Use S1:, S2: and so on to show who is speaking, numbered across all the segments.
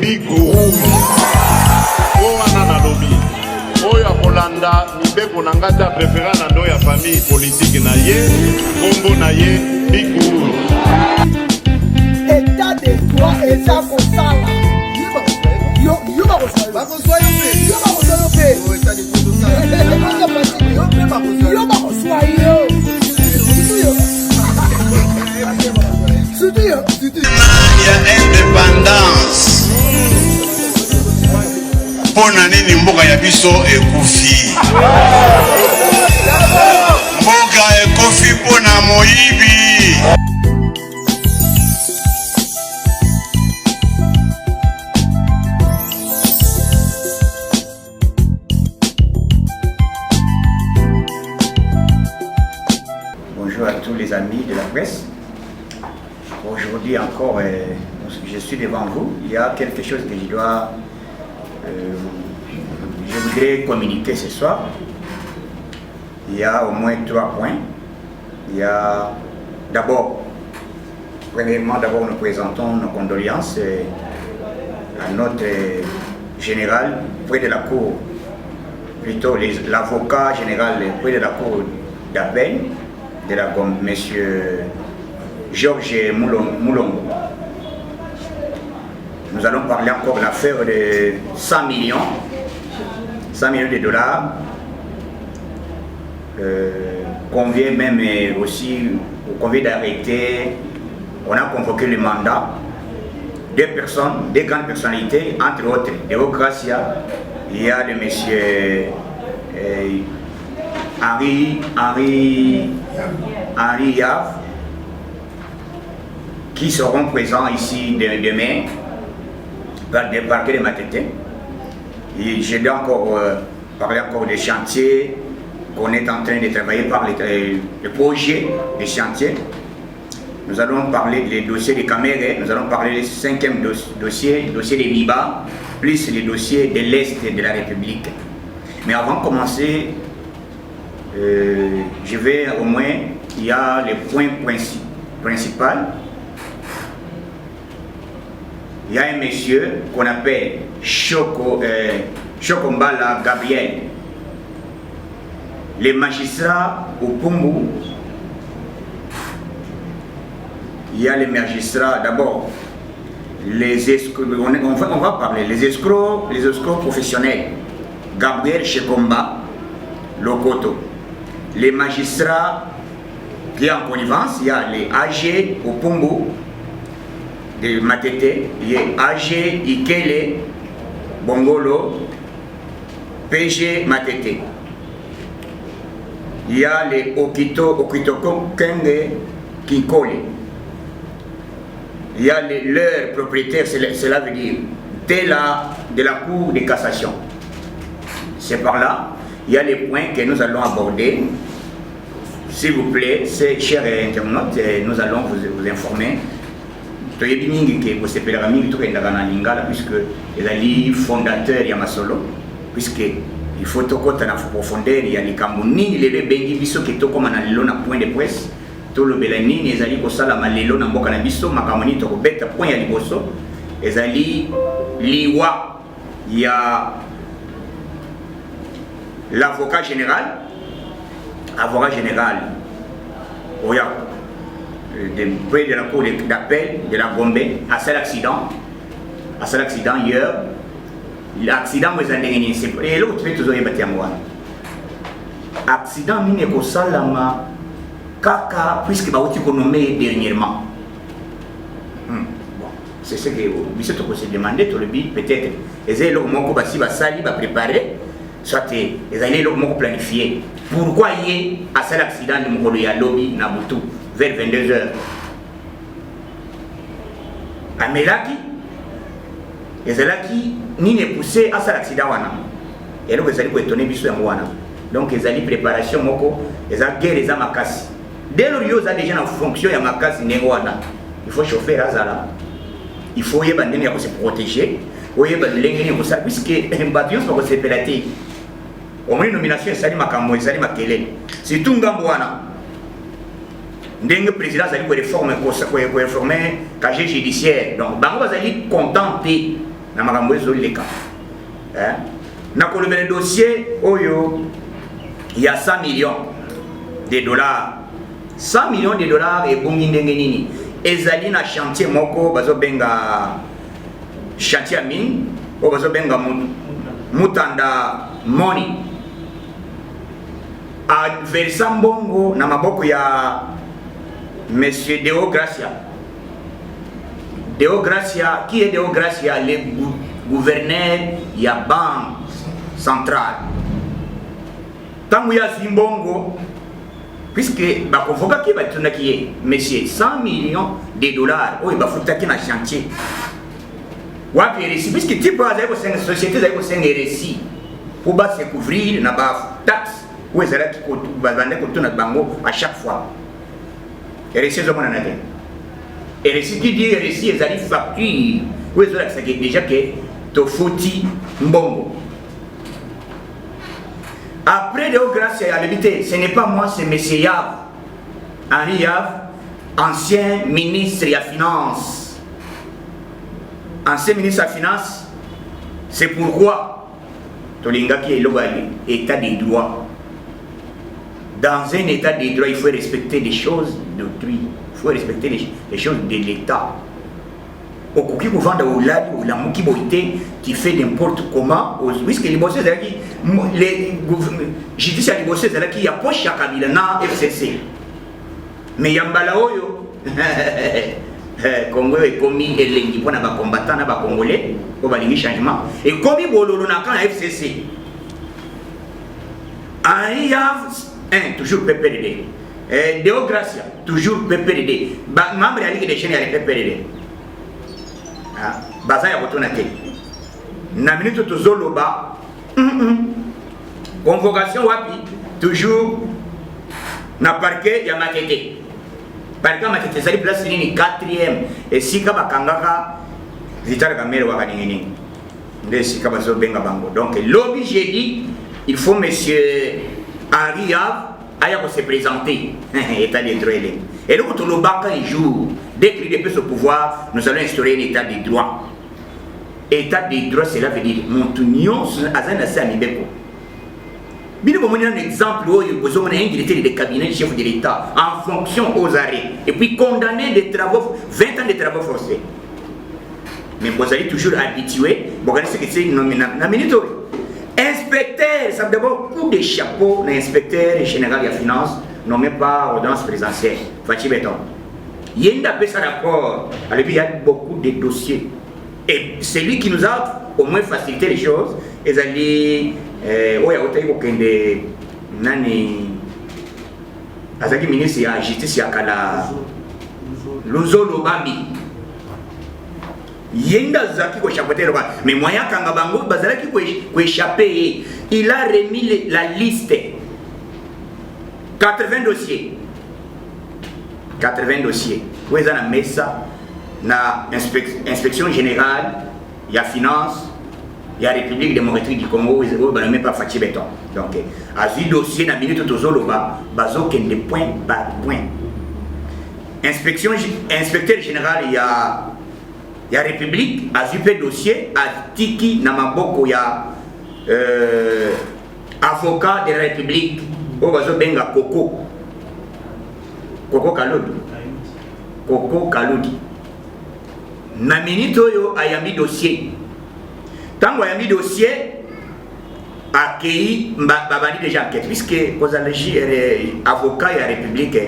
S1: Big Rouge. Oh, Anana Lobi. Oh, ya Kolanda, Mibeko Nangata préféré dans la famille politique na ye, Combo na ye, Big Rouge.
S2: État de droit et ça pour ça là. Yo ba kosoyo. Ba kosoyo pe. Yo ba kosoyo pe. Oh, état de droit ça. Yo ba kosoyo. Il
S3: y a indépendance. Pour nani mboka ya biso ekufi. Mboka ekufi pona moyibi.
S4: Bonjour à tous les amis de la presse. Aujourd'hui encore, je suis devant vous. Il y a quelque chose que je voudrais communiquer ce soir. Il y a au moins 3 points. Il y a d'abord, premièrement, nous présentons nos condoléances à notre général près de la cour, plutôt l'avocat général près de la cour d'appel de la monsieur Georges Moulongo. Nous allons parler encore de l'affaire de 100 millions de dollars qu'on vient même aussi, qu'on vient d'arrêter. On a convoqué le mandat, 2 personnes, 2 grandes personnalités, entre autres, Déocratia. Il y a le monsieur Henri Yav, qui seront présents ici demain par le parquet de Matete. Et je dois encore parler encore des chantiers qu'on est en train de travailler par le projet des chantiers. Nous allons parler des dossiers des caméras, nous allons parler du 5e dossier, dossier des MIBA, plus les dossiers de l'Est de la République. Mais avant de commencer, je vais au moins, il y a les points principaux. Il y a un monsieur qu'on appelle Chokombala Gabriel. Les magistrats au Pumbu, il y a les magistrats d'abord, les escrocs, on va parler, les escrocs professionnels, Gabriel Chekomba, Lokoto. Les magistrats qui sont en connivence, il y a les AG au Pumbu, de Matete, il y a AG Ikele Bongolo PG Matete. Il y a les Okito Kenge Kinkole. Il y a leurs propriétaires, cela veut dire de la Cour de cassation. C'est par là, il y a les points que nous allons aborder. S'il vous plaît, chers internautes, nous allons vous informer. Puisque il est fondateur de Masolo, puisque il faut que tu aies profondeur, il y a les Camerounais, les Bengi Bisso qui sont comme un point de presse, tout le Bélanin, les Ali Kosala Malélo, Namboka Bisso, Makamoni, Tokobet, point à Liboso, les Ali Liwa, il y a l'avocat général, Oya. Près de la cour d'appel de la Gombe, à cet accident hier, l'accident vous a dénoncé. Et l'autre fait toujours battu à moi. Accident mine ko salama kaka puisque ba outi nommé dernièrement. Bon, c'est ce que monsieur to se demander tout le but peut-être. Et le moko basi ba sali ba préparer soit les allez le moko planifier. Pourquoi y à cet accident de mokolo ya lobby na butu vers 22h. À Melaki, les Alaki ni ne poussé à cet accident. Et donc, ils allaient étonner Bissou Yamouana. Donc, ils allaient préparation, moko, ils allaient guerre les amakasi. Dès lors, ils ont déjà en fonction de Makasi Négoana. Il faut chauffer Razala. Il faut y avoir se protéger. Il faut y avoir puisque les bâtiments sont séparés. Au moins, nomination, ils allaient Makamou, ils allaient Makele. C'est tout Ngambouana. Le président a réformer le casier judiciaire. Donc, Bango va aller contenter na makambo ezoleka na kolobela dossier oyo ya 100 millions de dollars. 100 millions de dollars ebongi ndenge nini ezali na chantier moko bazobenga chantier mine oyo bazobenga Mutanda Money a versa mbongo na maboko ya Monsieur Deo Gracia. Deo Gracia, qui est Deo Gracia? Le gouverneur ya Banque Centrale. Tangu ya Zimbongo, puisque ba convoca qui va tourner qui est monsieur 100 millions de dollars, oh il va foutre qui na chantier. Wapi RSI, puisque tu peux aller au sein de société, aller au sein de RSI pour bas se couvrir na ba taxe. Où est-ce que va vendre contre notre bango à chaque fois? RSI est au monde en Inde. RSI qui dit RSI est allé facture. Où est-ce que c'est déjà que tu fouti mbongo. Après Deo Gracia à l'habité, ce n'est pas moi, c'est M. Yav, Henri Yav, ancien ministre de la Finance. Ancien ministre de la Finance, c'est pourquoi Tolinga qui est l'état des droits. Dans un état des droits, il faut respecter les choses d'autrui, il faut respecter les choses de l'État. Au kuki vendre au ladi ou la muki boité qui fait n'importe comment puisque les bosseurs les justice les bosseurs qui y a poche à Kabila na FCC mais yambala oyo Congo est commis elengi pour na ba combattant na ba congolais pour balingi changement et commis bololo na kan FCC il y a toujours PPRD Deo Gracia toujours PPRD membre ya ligue des chaînes ya PPRD baza ya kotona te na minute tozoloba convocation wapi toujours na parquet ya Matete parquet Matete sali place nini 4e et sika bakangaka Vital Kamere wa kaningini nde sika bazo benga bango donc lobby j'ai dit il faut monsieur Henri Yav aya ko se présenter état des droits et donc tout le baka un jour dès qu'il peut ce pouvoir nous allons instaurer un état des droits. État des droits cela veut dire mon union azana sa mibeko bino bon un exemple où il besoin d'un directeur de cabinet chef de l'État en fonction aux arrêts et puis condamné des travaux 20 ans de travaux forcés mais vous allez toujours habitué bon regardez ce que c'est na minute inspecteur, ça veut d'abord coup de chapeau, l'inspecteur général de la finance, nommé par ordonnance présidentielle, Fatih Béton. Il y a un rapport, il y a beaucoup de dossiers. Et c'est lui qui nous a au moins facilité les choses. Et il y a aucun de Nani, Azaki ministre de la justice, Yakala, Luzolo Bami. Yenda zaki ko chapeauter mais moyen kanga bango bazala ki ko échapper il a remis la liste 80 dossiers où est la mesa na inspection générale il y a finance il y a République démocratique du Congo où ba même pas Fatih Béton donc azi dossier na minute tozoloba bazo kende point par point inspecteur général il y a République, a vu dossier, a tiki na maboko ya avocat de la République, au bazo benga Coco Kaludi. Na minute oyo ayami dossier. Tango ayami dossier, accueilli babali déjà enquête puisque cause allégi avocat ya République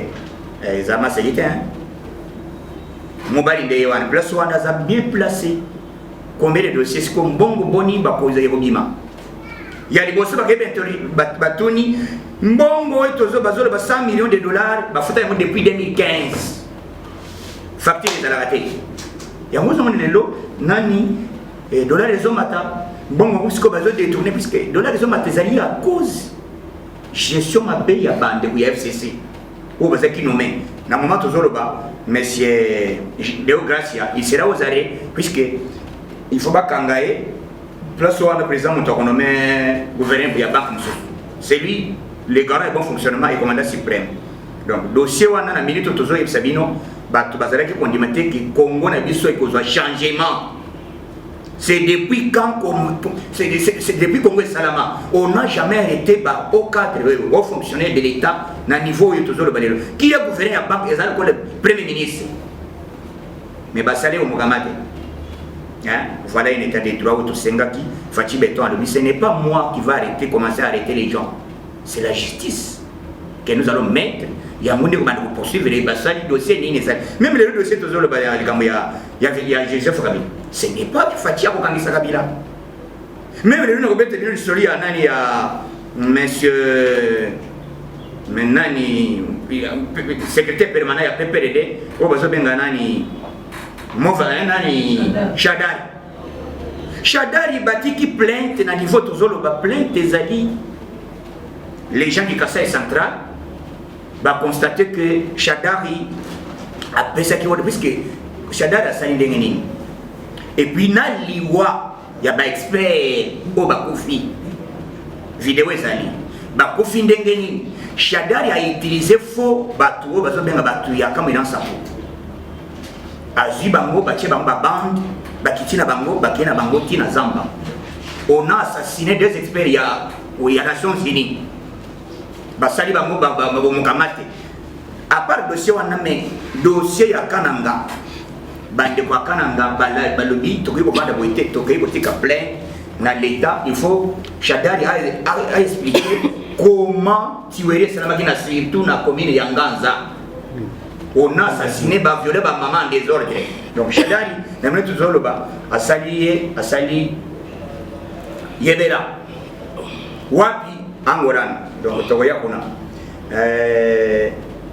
S4: zama selite Mobali Ndeyewan, place où on a bien placé. Combien de dossiers c'est comme bon boni bakoza yobima. Il y a des dossiers batoni mbongo etozo bazolo ba 100 millions de dollars bafuta yamo depuis 2015. Facture de la raté. Ya ngozo monelo nani dollars les mata mbongo kusiko bazo détourner puisque dollars les mata zali à cause gestion mabe ya bande ou FCC. Ou bazaki nommé na moment tozoloba monsieur Deo Gracia, il sera aux arrêts, puisque il faut pas kangaye, place où le président Moutakonome gouverneur pour la banque. C'est lui, le garant et bon fonctionnement et commandant suprême. Donc, dossier où on a la minute toujours et Sabino, tu vas dire qu'on dit que Congo n'a pas besoin de changement. C'est depuis quand c'est depuis Congo et Salama, on n'a jamais arrêté au cadre, au fonctionnaire de l'État, à niveau où toujours le balero. Qui a gouverné la banque, le Premier ministre. Mais Bassalé au Mogamade. Voilà un état de droit où tout Sengaki, Fatih Beton a dit, ce n'est pas moi qui va arrêter, commencer à arrêter les gens. C'est la justice que nous allons mettre. Il y a un monde qui va poursuivre les Bassali, dossiers, même les dossiers, toujours le balero, il y a Joseph Kabila. Ce n'est pas Fatih Akokangisa Kabila. Même les gens qui ont été à Nani, à monsieur. Maintenant, secrétaire permanent à PPRD, au Bazobenganani. Chadari. Chadari bâti qui plainte na niveau tozolo ba plainte des alliés. Les gens du Kasaï central va constater que Chadari a fait ça qui puisque Chadari a sali ndengeni. Et puis na liwa ya ba expert au bakofi. Vidéo ezali. Bakofi ndengeni. Chadari a utilisé faux bateau bazo benga bateau ya kama ina sapo. Azi bango batie bango bande bakitina bango bakena bango tina zamba. On a assassiné deux experts ya Nations Unies. Basali bango mukamate. À part dossier wana me dossier ya Kananga bande kwa Kananga balobi tokibo banda boite tokibo tika plein na l'État. Il faut Chadari a expliqué comment tuer Salama Kina surtout na commune ya Nganza. On a assassiné, violé ma maman en désordre. Donc Chadari, n'aimerait tout le bas, a sali Yebera. Wapi Angoran. Donc Togoya Kuna.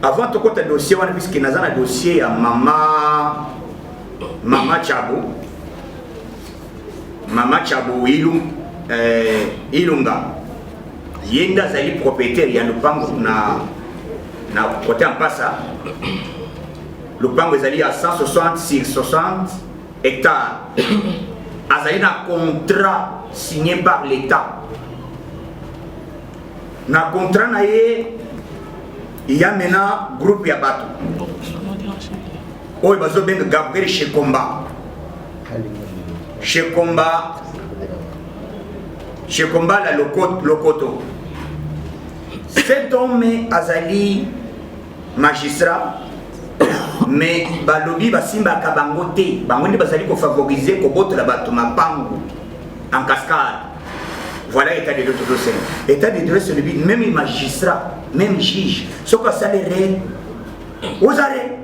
S4: Avant de compter le dossier, on a vu qu'il y a un dossier à Mama Chabou. Mama Chabou Ilunga. Yenda Zali propriétaire, il y a le pango na côté en passa. Le banque est allé à 160 sur 60 hectares. Il y a un contrat signé par l'État. Dans le contrat, il y a maintenant un groupe Yabato. Il y a un Gabriel Chekomba. Chekomba, la Lokoto. Cet homme Azali magistrat, mais balobi basimba kabangote, bangonde basali ko favoriser ko boto la bato mapangu en cascade. Voilà l'état de l'autre dossier. L'état de l'autre dossier, même les magistrats, même juge, ce qu'on s'allait aux arrêts.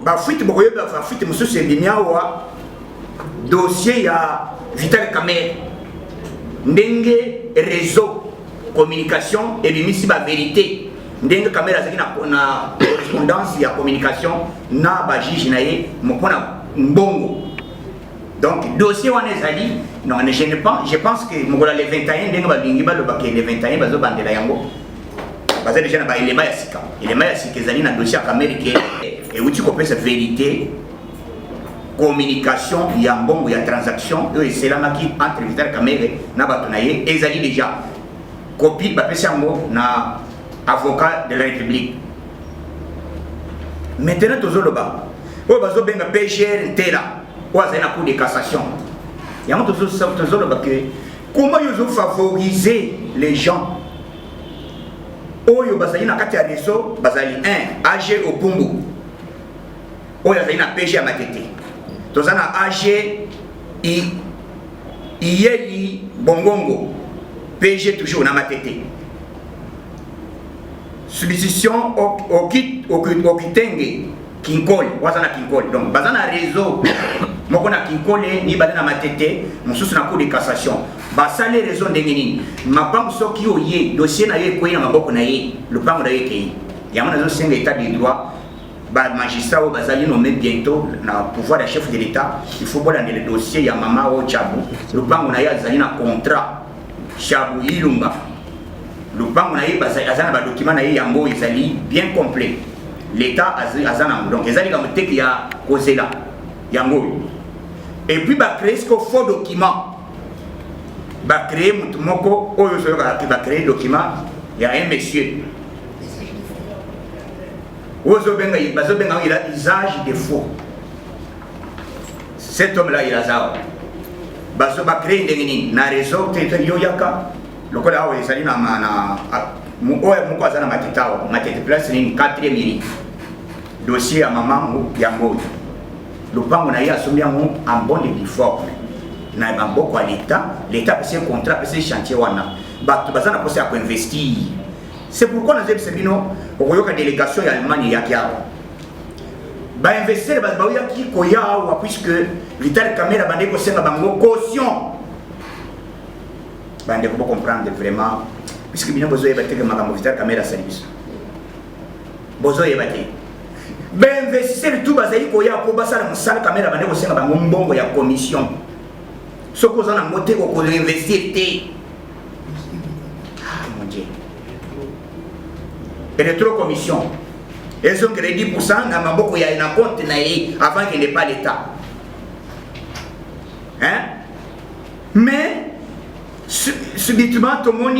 S4: Bafuite bokoyo bafuite musu sebimiawa dossier ya Vital Kamerhe ndenge réseau communication et bimisi ba vérité ndenge caméra zaki na correspondance ya communication na ba juge na ye mopona mbongo. Donc dossier wana ezali non je pense que mokola le 21 ndenge ba lingi ba le baké le 21 bazo bandela yango baza déjà na ba élément ya sika ezali na dossier ya Kamerhe et uti ko pesa vérité communication ya mbongo ya transaction et c'est là qui entre Vital Kamerhe na bato na ye ezali déjà copie bapesiango na avocat de la République. Maintenant tozoloba oyo bazobenga PGR ntela oyo azali na cour de cassation yango tozoloba ke comment ils favoriser les gens oyo bazali na kati ya réseau bazali 1 AG Opumbu oyo azali na PG ya Matete tozali na AG Iyeli Bongongo PG toujours na Matete. Substitution Okitenge Kinkole, wazana Kinkole. Donc bazana réseau moko na Kinkole ni bazana Matete, mususu na cour de cassation. Basale réseau ndengeni. Mapango soki oye dossier na ye koyina maboko na ye, le pango na ye kei. Yamana zo senga état de droit. Ba magistrat o bazali nommé bientôt na pouvoir de chef de l'état. Il faut bola le dossier ya mama o Chabu. Le pango na ye azali na contrat Chabou Ilunga. Le banque naïe azana ba document naïe yango ezali bien complet. L'état azana donc ezali comme tek ya kozela yango. Et puis ba créer ce faux document. Ba créer mutu moko oyo so ba créer document ya un monsieur. Ozo benga il a usage de faux. cet homme là il a ça bazo ba créer ndengini na réseau yo yaka lokola awo ezali na oyo moko aza na matete place nini 4e mili dossier ya maman yango lopango na ye asombi yango en bonne et due forme na maboko ya l'état apesi contrat apesi chantier wana bato baza na posa ya koinvestir. C'est pourquoi nous avons dit que la délégation d'Allemagne est là. Bah investir bah qui koya puisque Vital Kamerhe bandé ko senga bango caution. Bandé ko comprendre vraiment puisque bino bozo yebate que makambo Vital Kamerhe service. Bozo yebate. Bah investir tout bazali koya ko basala musala Kamerhe bandé ko senga bango mbongo ya commission. Soko za na moté ko investir té. Électrocommission. Elles ont créé 10% dans ma boîte, il y a un compte avant qu'il n'ait pas l'État. Hein? Mais, subitement, tout le monde,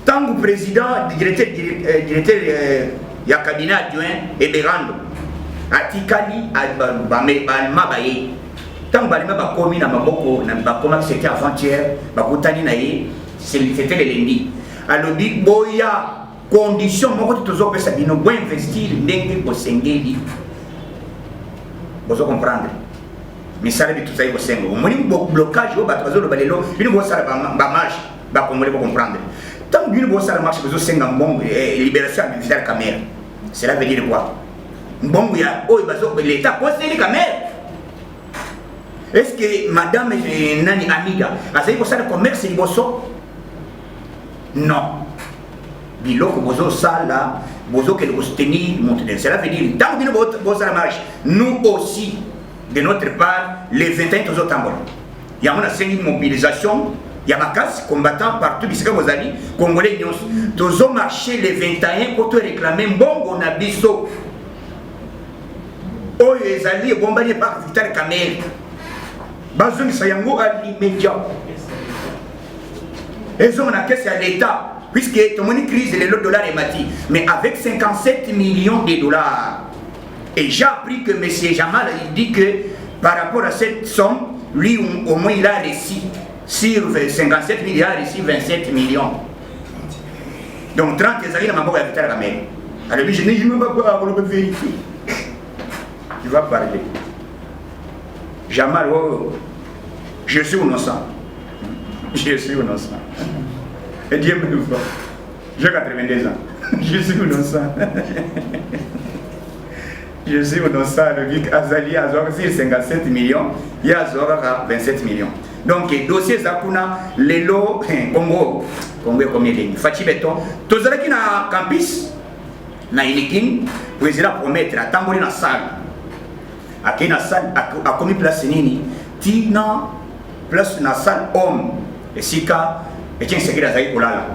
S4: tant que président, directeur, il y a cabinet adjoint et Berando, Atikali, Balmabaye, tant que Balma commis dans ma boîte, c'était avant-hier, c'était le lundi. Alors, dit, Boya. Condition moko toujours pesa bino bo investir ndenge ko sengeli bozo comprendre misala bitu sai ko sengo moni blocage o bato bazo balelo bino bo sala ba marche ba komole bo comprendre tant bino bo sala marche bozo senga mbongo libération de Vital Kamerhe cela veut dire quoi mbongo ya o bazo l'état ko seli Kamerhe est-ce que madame nani Amida azai ko sala commerce liboso non. Biloko bozo sala bozo que nous soutenir monter cela veut dire tant que nous bozo la marche nous aussi de notre part les 21 toujours tambol il y a une mobilisation il y a ma casse combattant partout bisika bozali congolais nyos toujours marcher les 21 pour te réclamer bongo na biso oyo ezali bombani par Vital Kamerhe bazongi sayango à l'immédiat ils ont la caisse à l'état. Puisque tout le monde crise le dollar est mati, mais avec 57 millions de dollars. Et j'ai appris que M. Jamal il dit que par rapport à cette somme, lui au moins il a réussi. Sur 57 millions, il a réussi 27 millions. Donc 30 ans, ma mère a Vital Kamerhe. Alors lui, je ne dis même pas pour le vérifier. Tu vas parler. Jamal, oh, je suis innocent. Je suis innocent. Et Dieu me l'ouvre. J'ai 82 ans. Je suis innocent. Je suis innocent. Le Vic Azali a 57 millions. Il y a 27 millions. Donc, dossier Zakuna, Lelo, Congo. Congo est combien de Fachi Beton. Tous ceux qui na campus, na Ilikin, le président promet à tambour na salle. À qui na salle, à commis place nini, tina place na salle homme. Et si ka, et tiens, c'est qu'il a zaï olala.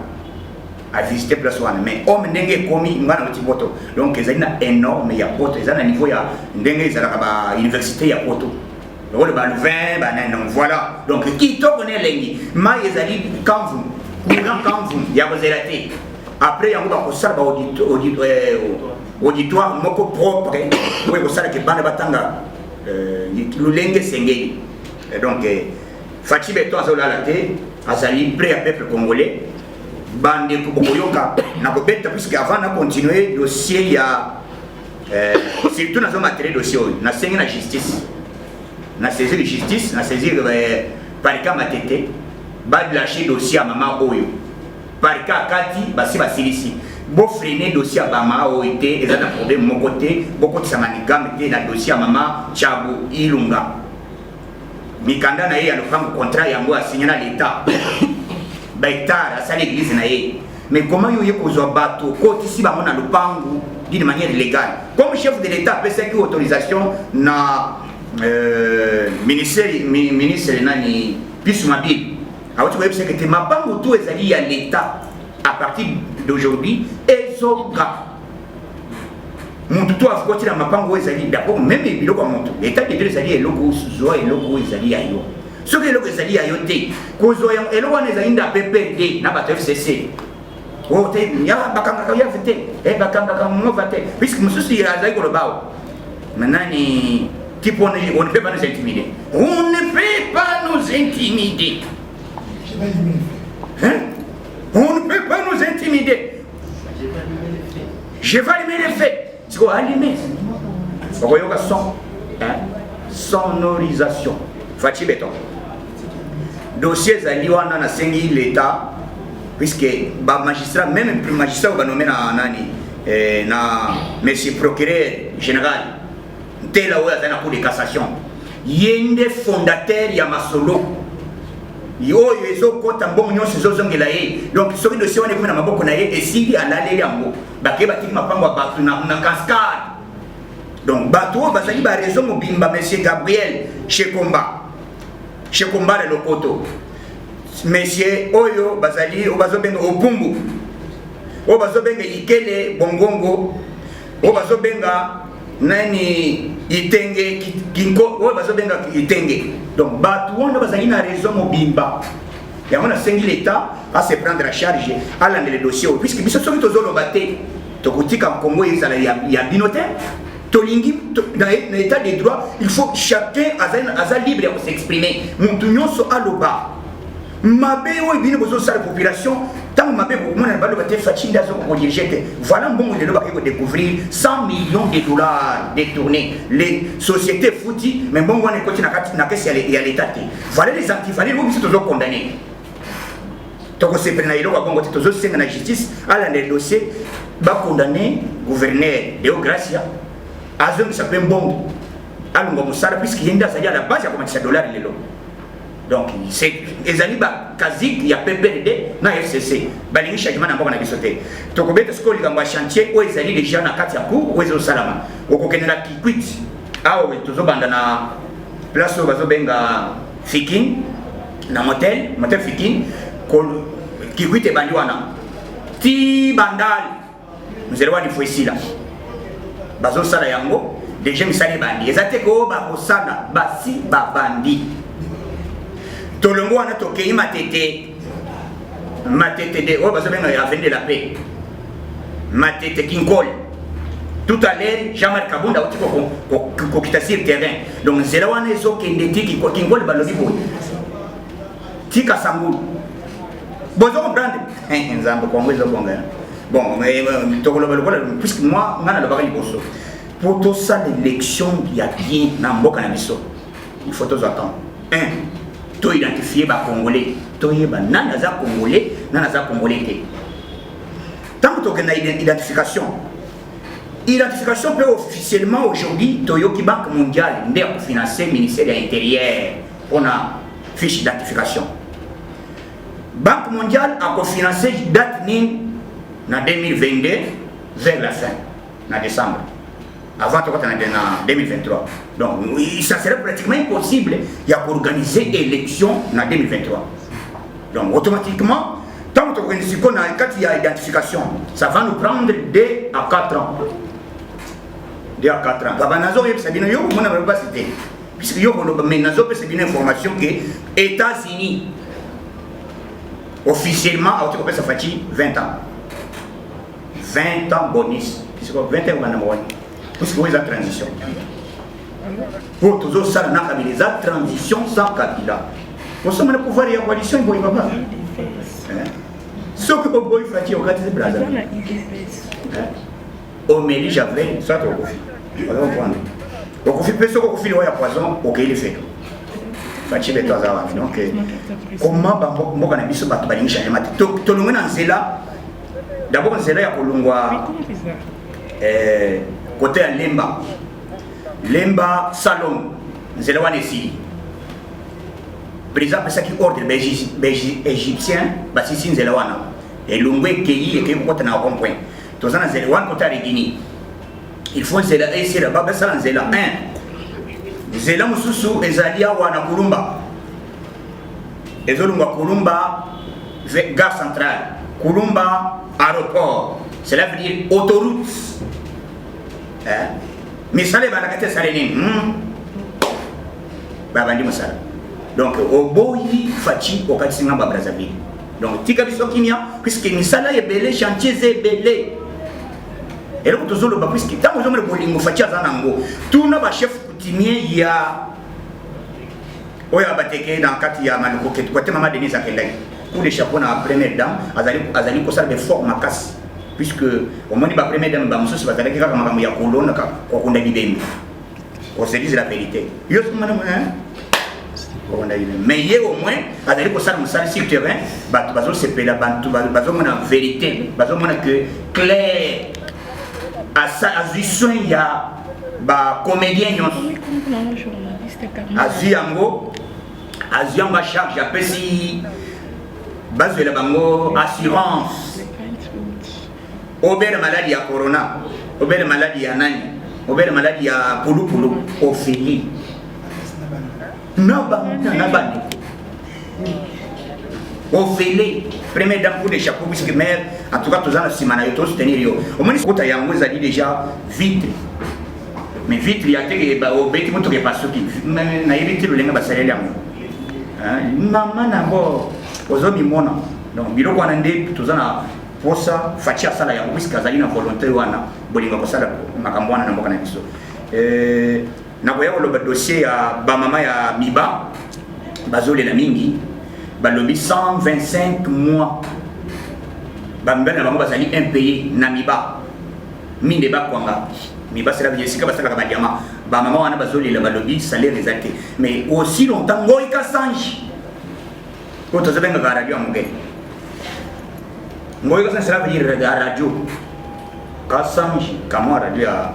S4: À visiter place one. Mais homme n'engage commis, ngana petit poto. Donc, ils ont énorme, il y a poto. Ils ont un niveau, il y a n'engage à l'université, il y a poto. Le vin, voilà. Donc, qui te connaît l'ennemi? Ma yezali quand vous, il y a vos élatés. Après, il y a un salle auditoire, moko propre. Oui, vous savez que bande batanga, l'ulenge sengeli. Donc, Fachi Beton Azolalaté, Azali prêt à peuple congolais. Bande Koboyoka, n'a pas bête, puisque avant de continuer, le dossier, il y a surtout dans un matériel dossier, n'a pas la justice. Na saisir la justice, na saisir par cas matete, bad lâcher dossier à maman oyo. Par cas kati, basi basilisi. Bo freiner dossier à maman oyo été, et ça n'a problème mon côté, beaucoup de samanigam était na dossier à maman Chabu Ilunga. Mikanda na ye a le contrat yango a signé na l'état. Baïtar à sa l'église na ye. Mais comment yo ye kozwa bato côté ici ba mona lupangu d'une manière illégale. Comme chef de l'état peut faire autorisation na ministre nani plus mobile alors tu vois que c'est ma banque tout est allié à l'état à partir d'aujourd'hui et zoga mon tout a côté dans ma banque est allié d'abord même bilo comme mon l'état qui est allié loko zo et loko est allié ayo ce que loko est allié ayo te kozo et loko est allié na PPD na ba FCC oh te ya bakanga ya fete e bakanga mo fete puisque monsieur il a zaï ko le bao maintenant ni type on ne peut pas nous intimider. On ne peut pas nous intimider. Hein? On ne peut pas nous intimider. Je vais allumer les faits. Tu vas allumer. Vous voyez le son? Sonorisation. Fatih Béton. Dossier Zaliwana na sengi l'État, puisque le magistrat, même le magistrat va nommer na monsieur procureur général, tel là où il y a la cour de cassation. Il y a un des fondateurs ya Masolo. Yo yezo kota mbongo nyonso zozongela ye. Donc soki dossier wana kuna maboko na ye esili alale yango. Bake batiki mapango batu na cascade. Donc bato bazali ba raison mobimba monsieur Gabriel Shekomba. Shekomba le lokoto. Monsieur oyo bazali obazobenga opumbu. Obazobenga ikele bongongo. Obazobenga nani itenge kinko obazobenga itenge. Donc bato wana bazali na raison mobimba. Et on a sengi l'État à se prendre à charge à l'année les dossiers puisque biso soki tozolo baté tokotika Congo ezala ya binotaire. Dans l'état des droits, il faut que chacun soit libre de s'exprimer. Montunyon so aloba. Mabe o ibine bozo sa population, tant mabe beaucoup na balo baté fachinda zo ko dirigete. Voilà bon de l'oba ko découvrir 100 millions de dollars détournés. Les sociétés fouti, mais bon on est côté na caisse ya l'état. Voilà les antivalés où ils sont condamnés. Donc c'est prena ilo ba bongo tozo senga na justice ala les dossiers ba condamner gouverneur Deo Gracia. Azum ça peut bon alungo musala puisqu'il y a à la base à combien de dollars lelo. Donc c'est ezali ba kazik ya PPRD na FCC balingi changement na mbona bisote to ko beta skoli ngamba chantier o ezali déjà na kati ya ku o ezo salama o ko kenela kikwit awo tozo banda na place o bazo benga Fikin na motel Fikin ko kikwit e bandi wana ti bandal mzere wadi foisila bazo sala yango déjà misali bandi ezate ko ba kosala basi ba bandi tolongo wana tokei matete de o bazo benga ya vendre la paix matete kinkol tout à l'heure Jean-Marc Kabunda otiko ko kita sur terrain donc zela wana ezo kende tiki ko kinkol balobi bo tika sangulu bozo comprendre nzambo ko ngwezo bonga bon mais tokoloba lokola puisque moi ngana lo bakali boso pour tout ça l'élection il y a bien na mboka na biso il faut tous attendre to identifier ba congolais to yeba nana za congolais tant que tu as une identification peut officiellement aujourd'hui Toyoki Banque mondiale pour financer le ministère de l'Intérieur on a fiche d'identification Banque mondiale a financé date en 2022 vers la fin en décembre avant de en 2023. Donc, ça serait pratiquement impossible d'organiser l'élection en 2023. Donc, automatiquement, tant qu'on a identification, ça va nous prendre 2 à 4 ans. 2 à 4 ans. Puisque il y a une information que les États-Unis, officiellement, ça fait 20 ans. 20 ans bonus. Puisque 20 ans, parce que vous avez la transition. Pour toujours ça, on a la transition sans Kabila. Pour ça, on a le pouvoir de la coalition, il ne va pas. Ce que vous voyez, c'est au Gati de Brazza. Au Méli, j'avais, ça, tu vas comprendre. Donc, on fait plus de ce poison, ok, il est fait. Donc, comment on a mis ce bateau de changement? Tout le monde en Zéla, d'abord, en Zéla, il y a Kolungwa. Côté à Lemba Salom, Zélawanesi. Président ça qui ordre les Égyptiens, Bassissin Zélawana. Et Lungwe Keyi et Keyi Kota na rond-point. Tous en Zélawan côté à Guinée. Il faut Zéla et Zéla Baba Salan Zéla 1. Zéla Mususu et Zalia Wana Kulumba. Et Zolunga Kulumba, gare centrale. Kulumba, aéroport. Cela veut dire autoroute. Mais ça les va la salé babandi masala donc au boyi fachi au katinga ba Brazzaville donc tika biso kimia puisque misala est belé chantier est belé et donc tozolo ba puisque tant que le bolingo fachi azanango tout na ba chef coutumier ya oya bateke dans kati ya maluko ketu côté maman Denise Akendaki pour les chapeaux na première dame azali ko sala de fort makasi puisque au moins ba première dame ba mususu bazalaki kaka makambo ya kolona ka kokunda bibembe on se dit la vérité yo mana mais hier au moins azali ko sala musala sur terrain bazo sepela bazo mona vérité bazo mona que clair azui soin ya ba comédien nyonso azui yango charge apesi bazwela bango assurance obele maladie ya corona obele maladie ya nani obele maladie ya pulupulu ofili nabani ofili première dame pour des chapeaux puisque mère en tout cas tous en simana yo tous tenir yo au moins kota yango ezali déjà vitre mais vitre ya te ba obeti moto ke pasuki na yebiti lo lenga basaleli yango maman nango ozomi mona donc biloko wana nde tozana posa faci asala yango puisque azali na volonté wana bolinga kosala makambo wana na mboka na biso nakoya koloba dossier ya bamama ya miba bazolela mingi balobi 125 mois bambele na bango bazali impayé na miba minde bakwanga miba sela bisika basalaka badiama bamama wana bazolela balobi salaire ezate mais aussi longtemps ngoi kasanji ko tozabenga ka radio amuke ngoi kasanji sela veut dire radio kasanji kama radio ya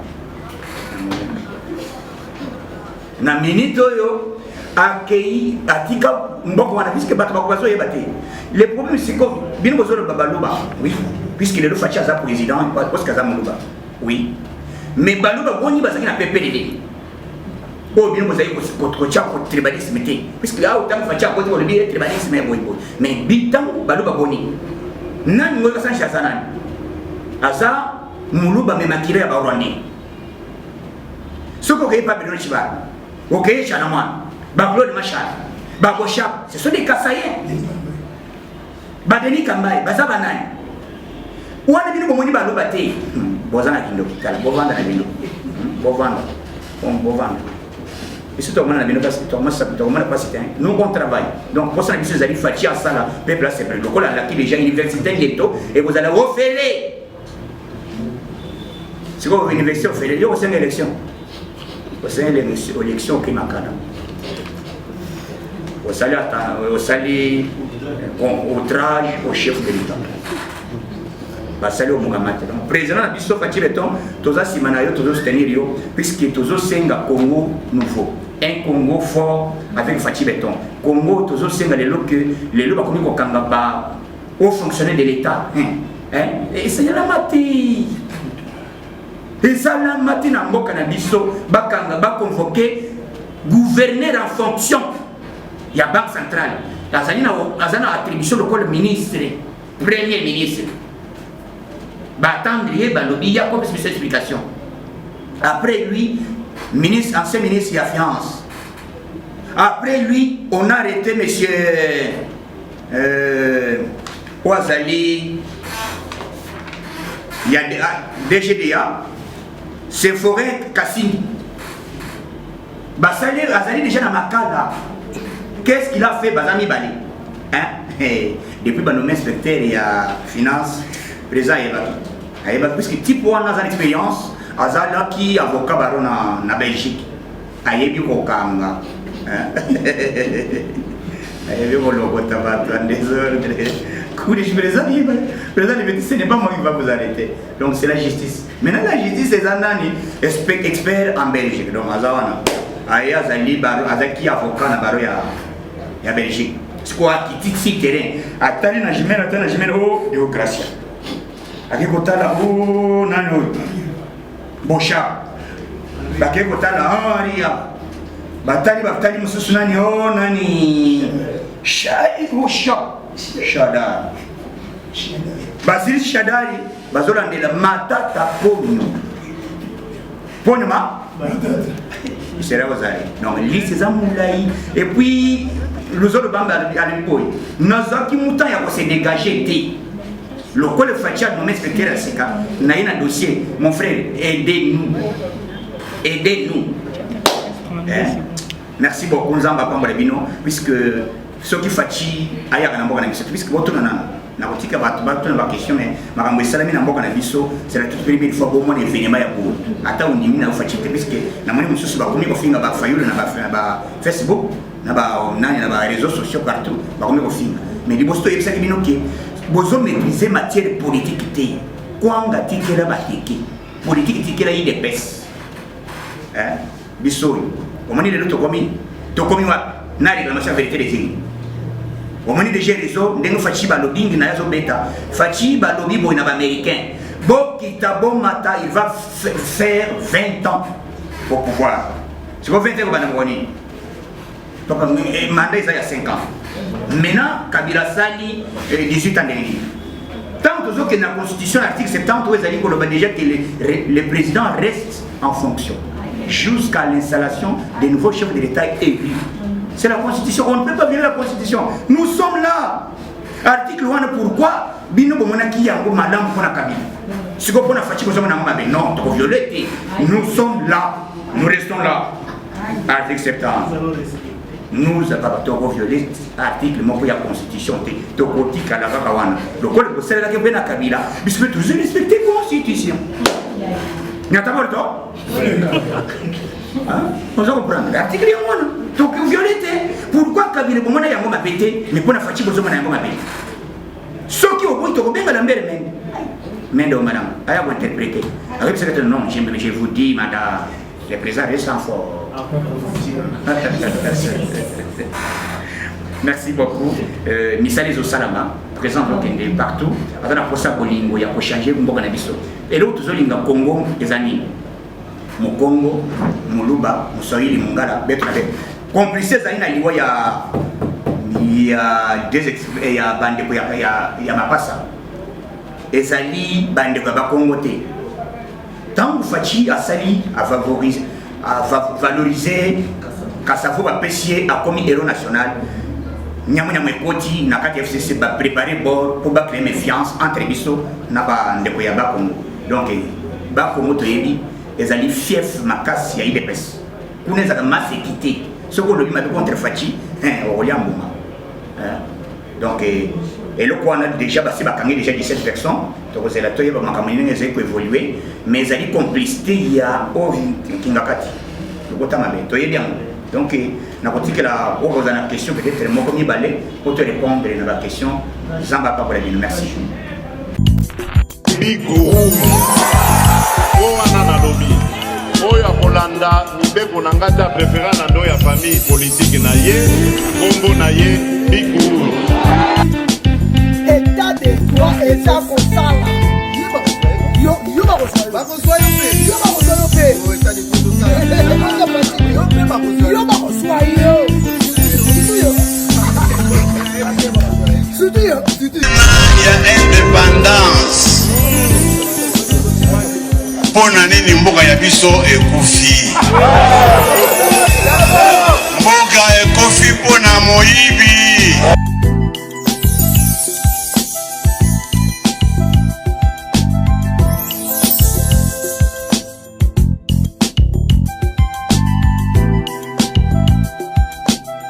S4: na minute oyo akei atika mboko wana puisque bato bakobazo yebate le problème c'est que bino bozolo babaluba oui puisque le facha za président parce que za muluba oui mais baluba boni bazaki na PPDD o bino bozali ko cha ko tribalisme te puisque là autant facha ko le bien tribalisme boy mais bitam baluba boni nani ngoka sancha sana aza muluba me makire ya barwani soko ke pa bino chiba ok Chanamwan, Claude Machar, Bagoshap, ce sont des Kassaïens. Badeni Kambaye, Bazabanani. Où est-ce que vous avez dit Bozana Kindo, Bovanda Nabino, Bovanda, Bovanda. Et c'est toi, nous on travaille. Donc, pour ça, vous allez faire ça, là, peuple, c'est plus. Donc, on a déjà l'université et vous allez refaire. C'est quoi l'université? Vous faites une élection. C'est l'élection qui m'a cadré. Au salut, outrage au chef de l'État. Salut au Mugamat. Le président a dit que tous les Simanayo, tous les soutenir, puisque tous les Senga Congo nouveau. Un Congo fort avec Fatih Béton. Congo, tous les Senga, les lots comme aux fonctionnaires de l'État. Et c'est la matière. Et ça, la matinée, on va convoquer gouverneur en fonction. Il y a Banque centrale. Il y a attribution de ministre, premier ministre. Il y a comme explication. Après lui, ancien ministre de la Finance. Après lui, on a arrêté monsieur Ouazali. Il y a DGDA. C'est forêt Cassini. Basali Azali déjà dans ma cale. Qu'est-ce qu'il a fait Bazami Bali? Depuis que nommé inspecteur et à finance, président Eva. Puisque type on a une expérience, Azala qui avocat baron en Belgique. Ayebi Kokanga. Ayebi Kolokota va prendre des ordres. Ce n'est pas moi qui va vous arrêter. Donc c'est la justice. Maintenant la justice c'est un expert en Belgique. Donc Azawana. Aya Zali Baro, Azaki avocat na Baro ya Belgique. C'est quoi qui titi terrain. Attendez na jimena oh démocratie. Avec Kotala oh nano. Bocha. Avec Kotala oh ria. Batali mususu nani oh nani. Shai Bocha. Shadari. Basili Shadari, bazolandela matata ponyo. Ponyo ma? C'est là où vous allez. Non, liste c'est moulaï. Et puis, nous autres bandes à l'époque, nous avons qui mouton à se dégager. Le col de Fatia, nous m'expliquer la séquence. Nous avons un dossier. Mon frère, aidez-nous. Aidez-nous. Merci beaucoup Nzamba Pambola Bino puisque ceux qui fachi ayaka na mboka na biso puisque boto na kotika bato na ba question mais makambo esalami na mboka na biso c'est la toute première fois pour moi événement ya boulot ata ondimi na fachi puisque na moni mususu ba komi ko finga ba fayulu na ba Facebook na ba réseaux sociaux partout ba komi ko finga mais libosto yebisa bino ke bozo maîtriser matière politique té kwanga tikela batiki politique tikela yi de pes biso omoni lelo tokomi wa na réclamation vérité des signes omoni déjà réseau ndenge fachi ba lobbying na yazo beta fachi ba lobby boy na ba américain bo kitabo mata il va faire 20 ans au pouvoir c'est pas 20 ans ba na moni donc mandat ça il y a 5 ans maintenant Kabila Sali 18 ans dernier tant que la constitution article 70 où ils allaient qu'on déjà que le président reste en fonction jusqu'à l'installation des nouveaux chefs de l'État élus. C'est la constitution, on ne peut pas violer la constitution. Nous sommes là. Article 1, pourquoi Bino Bomonaki Yango Madame Pona Kabila. Si vous prenez Fatih, non, vous violez. Nous sommes là. Nous restons là. Article 70. Nous avons violé l'article de la constitution. Tokotika la Vakawana. Le code de la Kabila Kabila. Mais je peux toujours respecter la constitution. N'y a pas de temps. On va comprendre. L'article est bon. Donc, violeté. Pourquoi Kabila Bomona Yango m'a pété, mais pour la Fatih Bozoma Yango m'a pété. Ceux qui ont été au bien à la mer, mais non, madame, à vous interpréter. Avec ce nom, je vous dis, madame, le président reste en fort. Merci beaucoup. Misali Salama, présent partout. Avant la prochaine Bolingo, il y a pour changer Mboka Nabiso. Et l'autre, il y a Congo, des années. Mon Congo, mon Luba, mon Swahili, mon Gala, Betre. Complice Zaina, il y a des il y a bande, il y a Mapassa. Et Sali, bande de Congo. Tant que Fachi a sali, a favoriser, à valoriser, Kassavo va pêcher à commis héros national. Nyamuna Mekoti, Nakati FCC va préparer pour créer méfiance entre Bisso et Ndekoya Congo. Donc, Bakongo Toyebi, les alliés fiefs, Makas, il y a eu des pèses. Pour nous, masse équité. Ce qu'on a dit contre Fachi, donc, et le quoi on a déjà passé déjà 17 personnes, donc c'est la toile qui a évolué, mais il y a une complicité, il y a Kingakati. Donc, on a une question, peut-être moi comme balai pour te répondre à la question. Zamba pas pour la vie, merci.
S1: Oya Kolanda mibeko na ngata préféré na ndo ya famille politique na ye kombo na ye Bigou
S2: état de droit eza kosala yo bakosala bakoswa yo pe état de droit yo bakoswa yo surtout yo
S3: il y a indépendance. Pona nini mboka ya biso ekufi mboka ekufi pona moyibi